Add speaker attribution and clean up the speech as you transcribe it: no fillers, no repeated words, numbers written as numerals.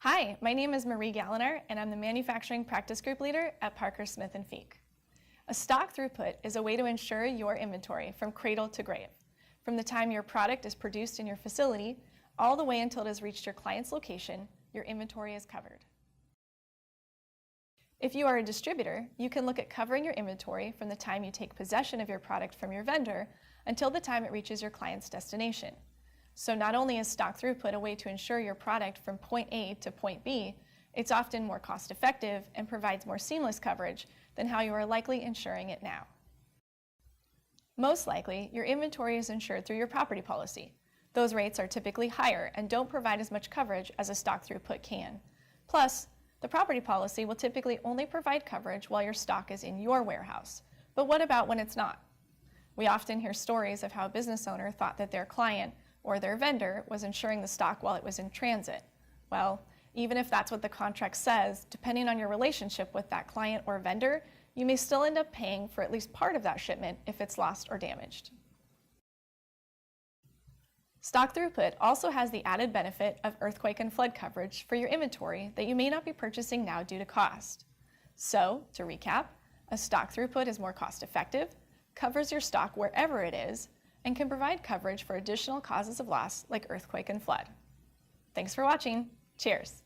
Speaker 1: Hi, my name is Marie Gallanar, and I'm the Manufacturing Practice Group Leader at Parker Smith & Feek. A stock throughput is a way to ensure your inventory from cradle to grave, from the time your product is produced in your facility all the way until it has reached your client's location. Your inventory is covered. If you are a distributor, you can look at covering your inventory from the time you take possession of your product from your vendor until the time it reaches your client's destination. So not only is stock throughput a way to ensure your product from point A to point B, it's often more cost-effective and provides more seamless coverage than how you are likely insuring it now. Most likely, your inventory is insured through your property policy. Those rates are typically higher and don't provide as much coverage as a stock throughput can. Plus, the property policy will typically only provide coverage while your stock is in your warehouse. But what about when it's not? We often hear stories of how a business owner thought that their client or their vendor was insuring the stock while it was in transit. Well, even if that's what the contract says, depending on your relationship with that client or vendor, you may still end up paying for at least part of that shipment if it's lost or damaged. Stock throughput also has the added benefit of earthquake and flood coverage for your inventory that you may not be purchasing now due to cost. So, to recap, a stock throughput is more cost-effective, covers your stock wherever it is, and can provide coverage for additional causes of loss like earthquake and flood. Thanks for watching. Cheers.